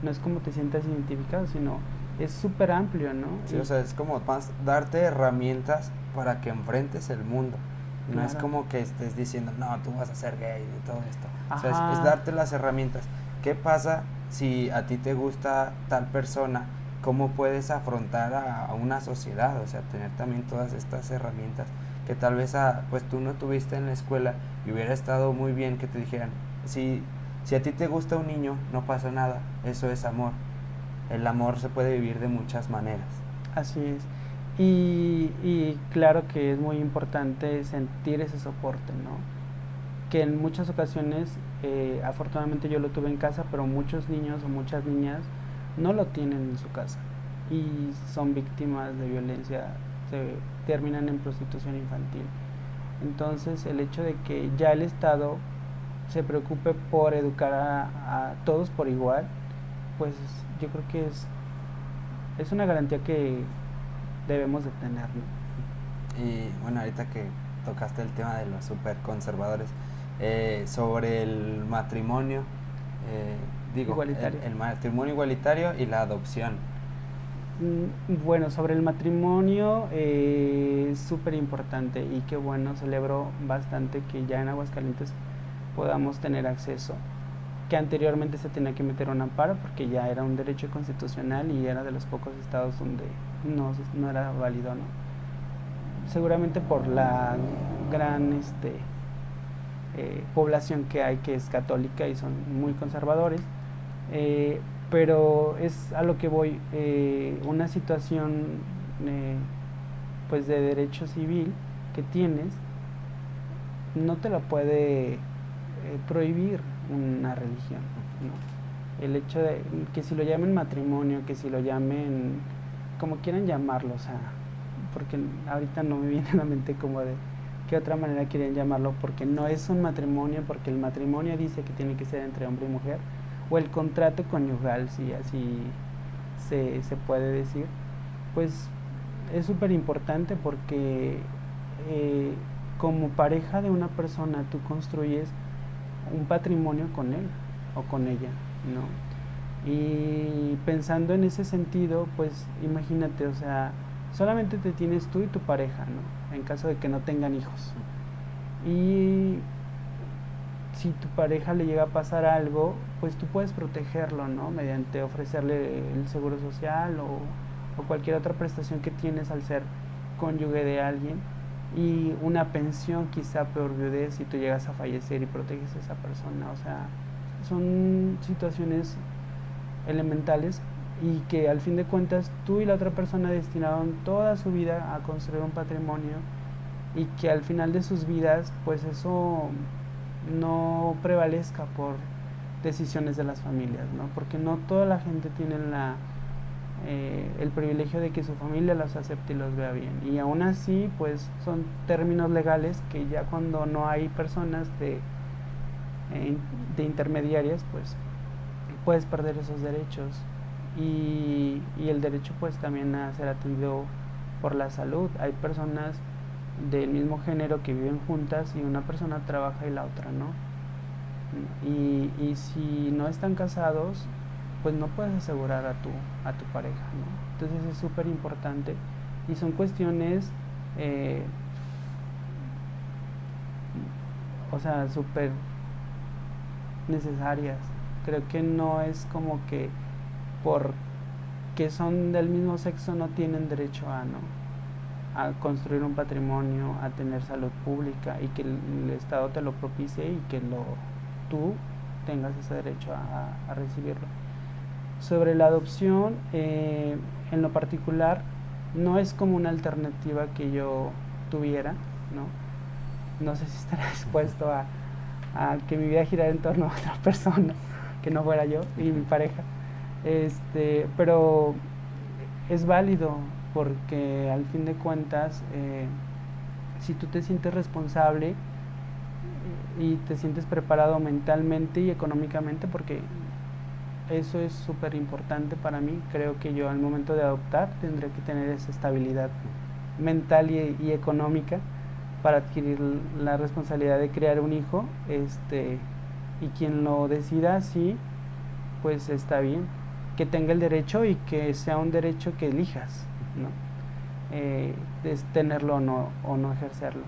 no es como te sientas identificado, sino es súper amplio, ¿no? Sí, o sea, es como más darte herramientas para que enfrentes el mundo. No es como que estés diciendo, no, tú vas a ser gay y todo esto. O sea, es darte las herramientas. ¿Qué pasa si a ti te gusta tal persona? ¿Cómo puedes afrontar a una sociedad? O sea, tener también todas estas herramientas que tal vez pues tú no tuviste en la escuela y hubiera estado muy bien que te dijeran, si a ti te gusta un niño, no pasa nada, eso es amor. El amor se puede vivir de muchas maneras. Así es. Y claro que es muy importante sentir ese soporte, ¿no? Que en muchas ocasiones, afortunadamente yo lo tuve en casa, pero muchos niños o muchas niñas no lo tienen en su casa y son víctimas de violencia, se terminan en prostitución infantil. Entonces el hecho de que ya el Estado se preocupe por educar a todos por igual, pues yo creo que es una garantía que debemos de tener, ¿no? Y bueno, ahorita que tocaste el tema de los super conservadores, sobre el matrimonio, igualitario. El matrimonio igualitario y la adopción. Bueno, sobre el matrimonio es súper importante y qué bueno, celebro bastante que ya en Aguascalientes podamos tener acceso, que anteriormente se tenía que meter un amparo porque ya era un derecho constitucional y era de los pocos estados donde no era válido, ¿no? Seguramente por la gran población que hay que es católica y son muy conservadores, pero es a lo que voy, una situación pues de derecho civil que tienes no te la puede prohibir una religión, ¿no? El hecho de que si lo llamen matrimonio, que si lo llamen como quieran llamarlo, o sea, porque ahorita no me viene a la mente como de qué otra manera quieren llamarlo, porque no es un matrimonio, porque el matrimonio dice que tiene que ser entre hombre y mujer, o el contrato conyugal, si así se puede decir, pues es súper importante porque como pareja de una persona tú construyes un patrimonio con él o con ella, ¿no? Y pensando en ese sentido, pues imagínate, o sea, solamente te tienes tú y tu pareja, ¿no? En caso de que no tengan hijos. Y si tu pareja le llega a pasar algo, pues tú puedes protegerlo, ¿no? Mediante ofrecerle el seguro social o cualquier otra prestación que tienes al ser cónyuge de alguien, y una pensión quizá por viudez si tú llegas a fallecer y proteges a esa persona. O sea, son situaciones elementales y que al fin de cuentas tú y la otra persona destinaron toda su vida a construir un patrimonio, y que al final de sus vidas pues eso no prevalezca por decisiones de las familias, ¿no? Porque no toda la gente tiene el privilegio de que su familia los acepte y los vea bien, y aún así pues son términos legales que ya cuando no hay personas de intermediarias, pues puedes perder esos derechos, y el derecho pues también a ser atendido por la salud. Hay personas del mismo género que viven juntas y una persona trabaja y la otra no, y si no están casados pues no puedes asegurar a tu pareja, ¿no? Entonces es súper importante y son cuestiones o sea, súper necesarias. Creo que no es como que porque son del mismo sexo no tienen derecho a construir un patrimonio, a tener salud pública, y que el Estado te lo propicie y que tú tengas ese derecho a recibirlo. Sobre la adopción, en lo particular, no es como una alternativa que yo tuviera, ¿no? No sé si estaré dispuesto a que mi vida girara en torno a otra persona que no fuera yo y mi pareja. Pero es válido, porque al fin de cuentas, si tú te sientes responsable y te sientes preparado mentalmente y económicamente, porque eso es súper importante para mí, creo que yo al momento de adoptar tendré que tener esa estabilidad mental y económica para adquirir la responsabilidad de crear un hijo, y quien lo decida así, pues está bien, que tenga el derecho y que sea un derecho que elijas, ¿no? Es tenerlo o no ejercerlo.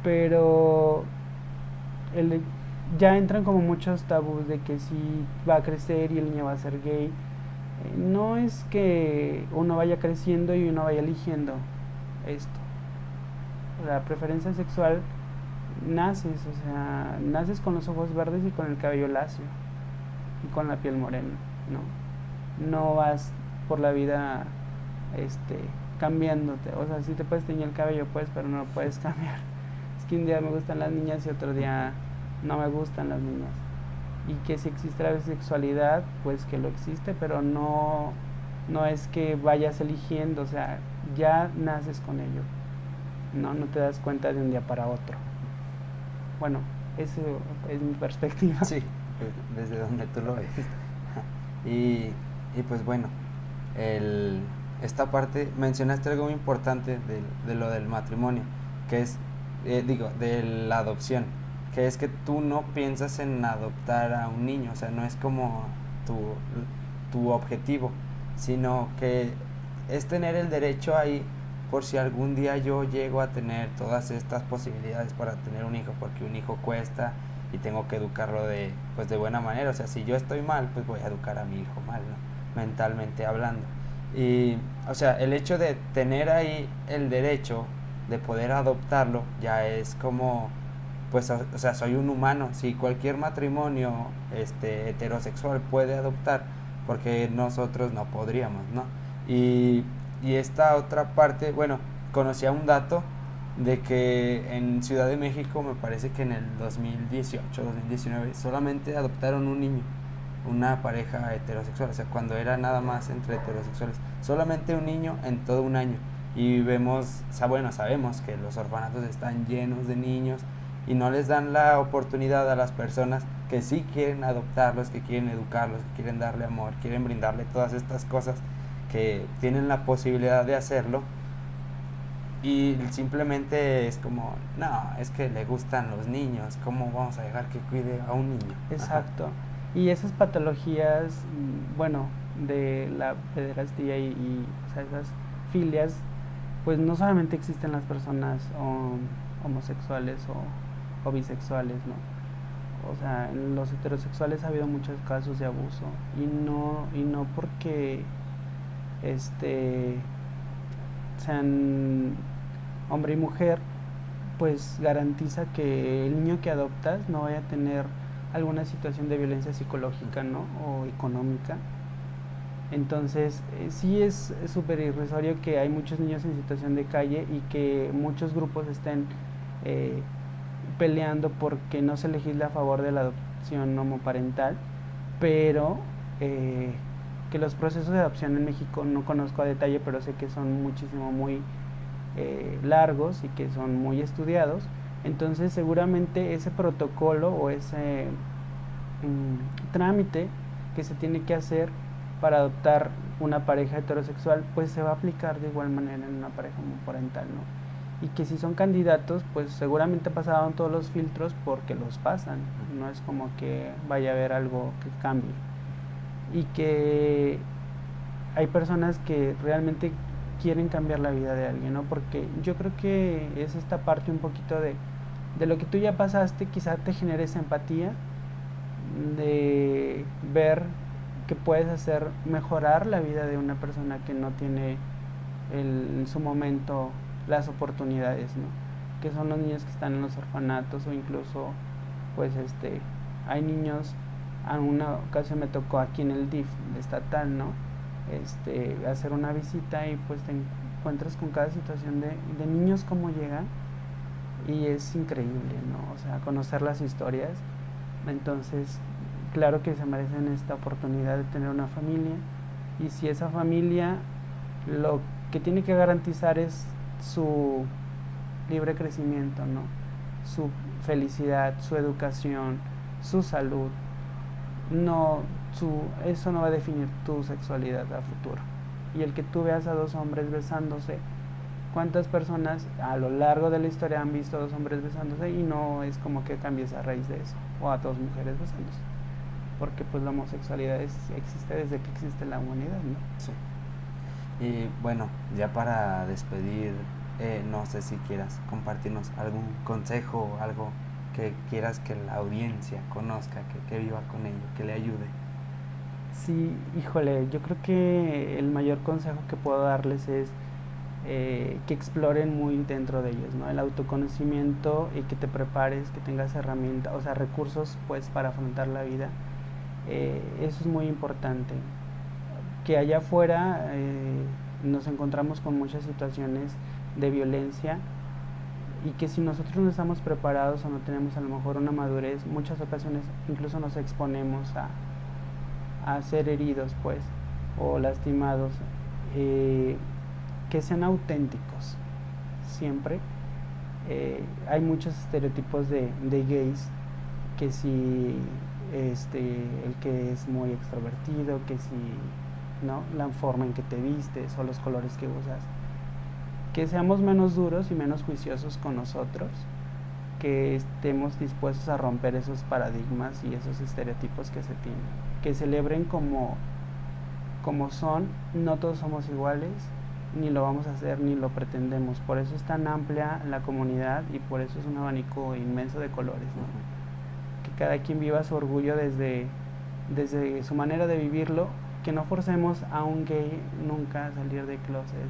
Pero ya entran como muchos tabús de que si va a crecer y el niño va a ser gay. No es que uno vaya creciendo y uno vaya eligiendo esto. La preferencia sexual naces con los ojos verdes y con el cabello lacio y con la piel morena, ¿no? No vas por la vida cambiándote. O sea, sí te puedes teñir el cabello, pues, pero no lo puedes cambiar. Es que un día me gustan las niñas y otro día no me gustan las niñas. Y que si existe la bisexualidad, pues que lo existe, pero no es que vayas eligiendo, o sea, ya naces con ello. No te das cuenta de un día para otro. Bueno, eso es mi perspectiva. Sí, desde donde tú lo ves. Y pues bueno, esta parte, mencionaste algo muy importante de lo del matrimonio, que es, de la adopción, que es que tú no piensas en adoptar a un niño, o sea, no es como tu objetivo, sino que es tener el derecho ahí por si algún día yo llego a tener todas estas posibilidades para tener un hijo, porque un hijo cuesta y tengo que educarlo de buena manera. O sea, si yo estoy mal, pues voy a educar a mi hijo mal, ¿no? Mentalmente hablando. Y, o sea, el hecho de tener ahí el derecho de poder adoptarlo ya es como, pues, o sea, soy un humano. Si cualquier matrimonio heterosexual puede adoptar, porque nosotros no podríamos, ¿no? Y esta otra parte, bueno, conocía un dato de que en Ciudad de México, me parece que en el 2018, 2019, solamente adoptaron un niño, una pareja heterosexual, o sea, cuando era nada más entre heterosexuales, solamente un niño en todo un año. Y sabemos que los orfanatos están llenos de niños y no les dan la oportunidad a las personas que sí quieren adoptarlos, que quieren educarlos, que quieren darle amor, quieren brindarle todas estas cosas, que tienen la posibilidad de hacerlo, y simplemente es como, no, es que le gustan los niños, ¿cómo vamos a dejar que cuide a un niño? Exacto. Ajá. Y esas patologías, bueno, de la pederastía y o sea, esas filias, pues no solamente existen las personas homosexuales o bisexuales, ¿no? o sea, en los heterosexuales ha habido muchos casos de abuso y no porque este sean hombre y mujer, pues garantiza que el niño que adoptas no vaya a tener alguna situación de violencia psicológica, ¿no? O económica. Entonces, sí es súper irrisorio que hay muchos niños en situación de calle y que muchos grupos estén eh, peleando porque no se legisla a favor de la adopción homoparental, pero que los procesos de adopción en México no conozco a detalle, pero sé que son muchísimo muy largos y que son muy estudiados. Entonces, seguramente ese protocolo o ese trámite que se tiene que hacer para adoptar una pareja heterosexual, pues se va a aplicar de igual manera en una pareja homoparental, ¿no? Y que si son candidatos, pues seguramente pasaron todos los filtros porque los pasan, no es como que vaya a haber algo que cambie. Y que hay personas que realmente quieren cambiar la vida de alguien, ¿no? Porque yo creo que es esta parte un poquito de lo que tú ya pasaste, quizá te genere esa empatía de ver que puedes hacer mejorar la vida de una persona que no tiene en su momento las oportunidades, ¿no? Que son los niños que están en los orfanatos o incluso pues hay niños, a una ocasión me tocó aquí en el DIF estatal, ¿no? Hacer una visita y pues te encuentras con cada situación de niños cómo llegan y es increíble, ¿no? O sea, conocer las historias. Entonces, claro que se merecen esta oportunidad de tener una familia y si esa familia lo que tiene que garantizar es su libre crecimiento, ¿no? Su felicidad, su educación, su salud. Eso no va a definir tu sexualidad a futuro. Y el que tú veas a dos hombres besándose, ¿cuántas personas a lo largo de la historia han visto a dos hombres besándose y no es como que cambies a raíz de eso? O a dos mujeres besándose. Porque pues la homosexualidad existe desde que existe la humanidad, ¿no? Sí. Y bueno, ya para despedir, no sé si quieras compartirnos algún consejo, algo que quieras que la audiencia conozca, que viva con ello, que le ayude. Sí, híjole, yo creo que el mayor consejo que puedo darles es que exploren muy dentro de ellos, ¿no? El autoconocimiento y que te prepares, que tengas herramientas, o sea, recursos pues para afrontar la vida. Eso es muy importante. Que allá afuera nos encontramos con muchas situaciones de violencia y que si nosotros no estamos preparados o no tenemos a lo mejor una madurez, muchas ocasiones incluso nos exponemos a ser heridos pues o lastimados. Que sean auténticos siempre. Hay muchos estereotipos de gays, que si el que es muy extrovertido, que si no, la forma en que te vistes o los colores que usas, que seamos menos duros y menos juiciosos con nosotros, que estemos dispuestos a romper esos paradigmas y esos estereotipos que se tienen, que celebren como son. No todos somos iguales, ni lo vamos a hacer ni lo pretendemos, por eso es tan amplia la comunidad y por eso es un abanico inmenso de colores, ¿no? Que cada quien viva su orgullo desde su manera de vivirlo, que no forcemos a un gay nunca a salir de closet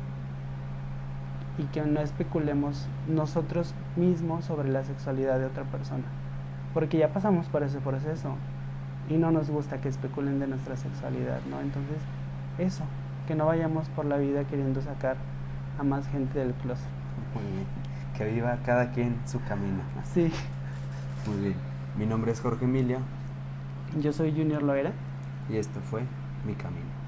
y que no especulemos nosotros mismos sobre la sexualidad de otra persona, porque ya pasamos por ese proceso y no nos gusta que especulen de nuestra sexualidad, ¿no? Entonces, eso, que no vayamos por la vida queriendo sacar a más gente del closet. Muy bien, que viva cada quien su camino. Sí. Muy bien, mi nombre es Jorge Emilio. Yo soy Junior Loera. Y esto fue Mi Camino.